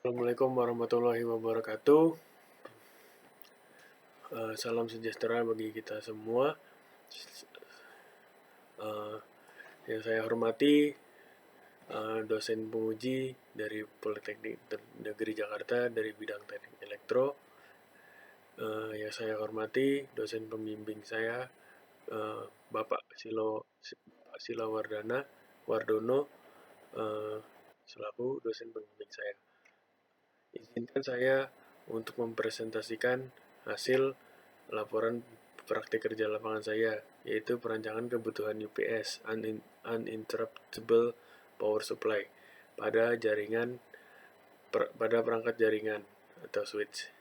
Assalamualaikum warahmatullahi wabarakatuh. Salam sejahtera bagi kita semua. Eh, yang saya hormati dosen penguji dari Politeknik Negeri Jakarta dari bidang teknik elektro. Yang saya hormati dosen pembimbing saya Bapak Sila Wardono selaku dosen pembimbing saya. Izinkan saya untuk mempresentasikan hasil laporan praktik kerja lapangan saya, yaitu perancangan kebutuhan UPS (Uninterruptible Power Supply) pada perangkat jaringan atau switch.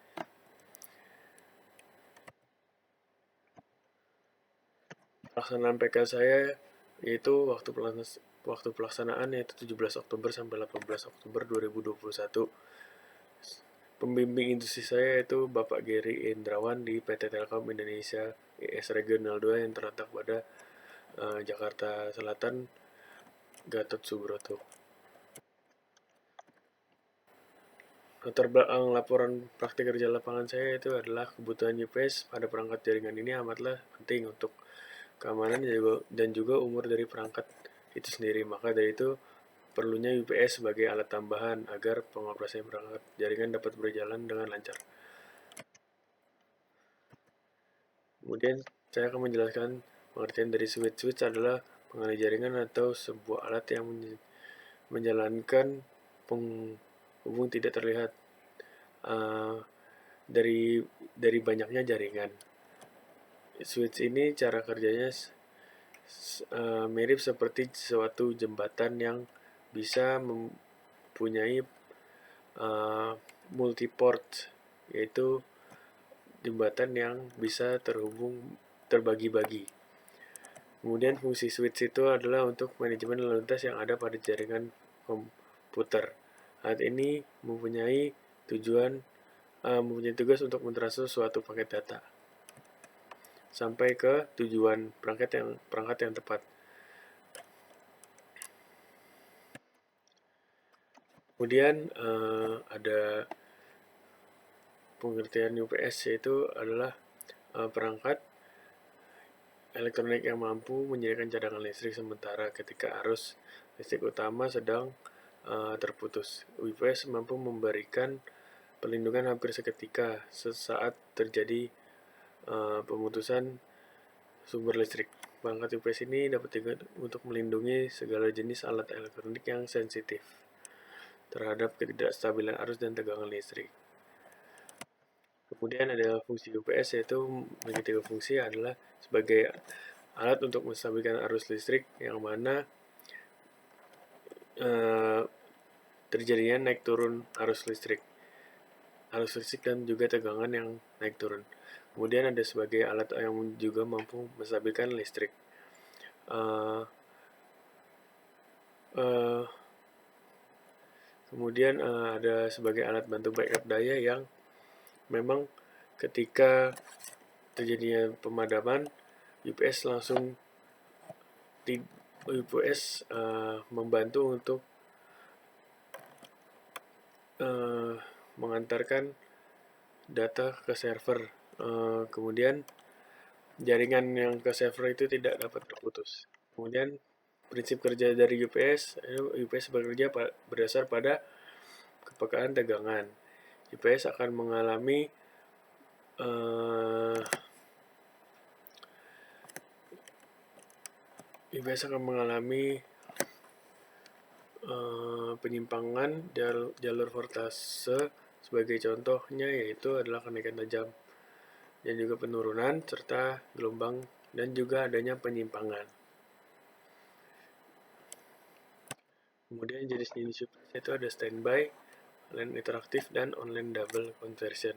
Pelaksanaan PK saya yaitu waktu pelaksanaan yaitu 17 Oktober sampai 18 Oktober 2021. Pembimbing industri saya yaitu Bapak Gary Indrawan di PT Telkom Indonesia IS Regional 2 yang terletak pada Jakarta Selatan, Gatot Subroto. Latar belakang laporan praktik kerja lapangan saya itu adalah kebutuhan UPS pada perangkat jaringan ini amatlah penting untuk keamanan dan juga umur dari perangkat itu sendiri. Maka dari itu perlunya UPS sebagai alat tambahan agar pengoperasian perangkat jaringan dapat berjalan dengan lancar. Kemudian saya akan menjelaskan pengertian dari switch. Switch adalah pengalih jaringan atau sebuah alat yang menjalankan penghubung tidak terlihat dari banyaknya jaringan. Switch ini cara kerjanya mirip seperti suatu jembatan yang bisa mempunyai multiport, yaitu jembatan yang bisa terbagi-bagi. Kemudian fungsi switch itu adalah untuk manajemen lalu lintas yang ada pada jaringan komputer. Alat ini mempunyai tugas untuk mentransfer suatu paket data sampai ke tujuan perangkat yang tepat. Kemudian ada pengertian UPS, yaitu adalah perangkat elektronik yang mampu menyediakan cadangan listrik sementara ketika arus listrik utama sedang terputus. UPS mampu memberikan perlindungan hampir seketika sesaat terjadi pemutusan sumber listrik. Perangkat UPS ini dapat digunakan untuk melindungi segala jenis alat elektronik yang sensitif terhadap ketidakstabilan arus dan tegangan listrik. Kemudian ada fungsi UPS, yaitu memiliki 3 fungsi, adalah sebagai alat untuk menstabilkan arus listrik yang mana terjadinya naik turun arus listrik dan juga tegangan yang naik turun. Kemudian ada sebagai alat yang juga mampu menstabilkan listrik. Kemudian ada sebagai alat bantu backup daya yang memang ketika terjadinya pemadaman, UPS membantu untuk mengantarkan data ke server. Kemudian jaringan yang ke server itu tidak dapat terputus. Kemudian prinsip kerja dari UPS bekerja berdasar pada kepekaan tegangan. UPS akan mengalami penyimpangan jalur voltase, sebagai contohnya yaitu adalah kenaikan tajam dan juga penurunan serta gelombang dan juga adanya penyimpangan. Kemudian jenis-jenis UPS itu ada standby, line interaktif, dan online double conversion.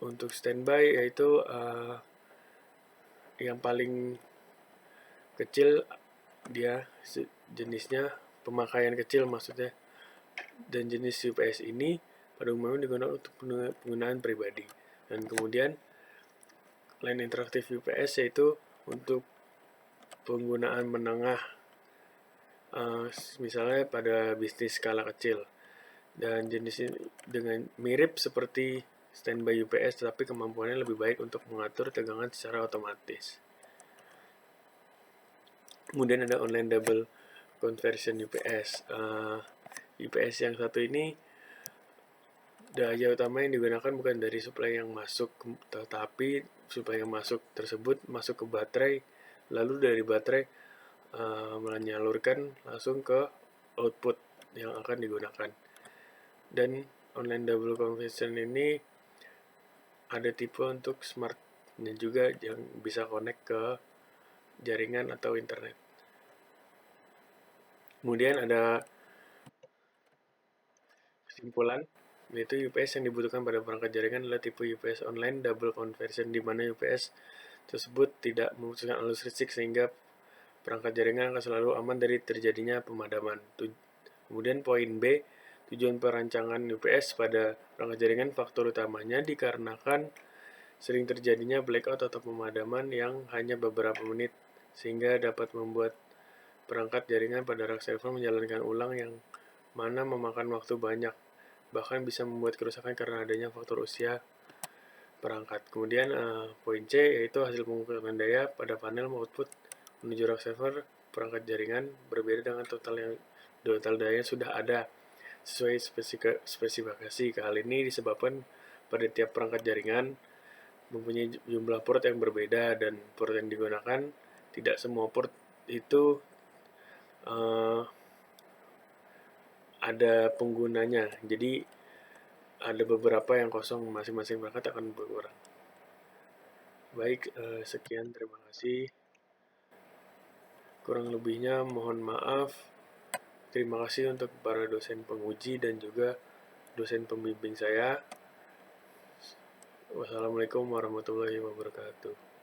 Untuk standby yaitu yang paling kecil dia jenisnya, pemakaian kecil maksudnya, dan jenis UPS ini pada umumnya digunakan untuk penggunaan pribadi. Dan kemudian line interaktif UPS yaitu untuk penggunaan menengah, misalnya pada bisnis skala kecil. dan jenis ini dengan mirip seperti standby UPS, tetapi kemampuannya lebih baik untuk mengatur tegangan secara otomatis. Kemudian ada online double conversion UPS. UPS yang satu ini daya utama yang digunakan bukan dari suplai yang masuk, tetapi suplai yang masuk tersebut masuk ke baterai, lalu dari baterai menyalurkan langsung ke output yang akan digunakan. Dan online double conversion ini ada tipe untuk smart dan juga yang bisa connect ke jaringan atau internet. Kemudian ada kesimpulan, yaitu UPS yang dibutuhkan pada perangkat jaringan adalah tipe UPS online double conversion, di mana UPS tersebut tidak memutuskan arus listrik sehingga perangkat jaringan akan selalu aman dari terjadinya pemadaman. Kemudian poin B, tujuan perancangan UPS pada perangkat jaringan faktor utamanya dikarenakan sering terjadinya blackout atau pemadaman yang hanya beberapa menit, sehingga dapat membuat perangkat jaringan pada rak server menjalankan ulang yang mana memakan waktu banyak, bahkan bisa membuat kerusakan karena adanya faktor usia perangkat. Kemudian poin C, yaitu hasil pengukuran daya pada panel output menuju rak server perangkat jaringan berbeda dengan total daya sudah ada sesuai spesifikasi. Hal ini disebabkan pada tiap perangkat jaringan mempunyai jumlah port yang berbeda, dan port yang digunakan tidak semua port itu ada penggunanya. Jadi ada beberapa yang kosong, masing-masing perangkat akan berkurang. Baik, sekian, terima kasih. Kurang lebihnya mohon maaf. Terima kasih untuk para dosen penguji dan juga dosen pembimbing saya. Wassalamualaikum warahmatullahi wabarakatuh.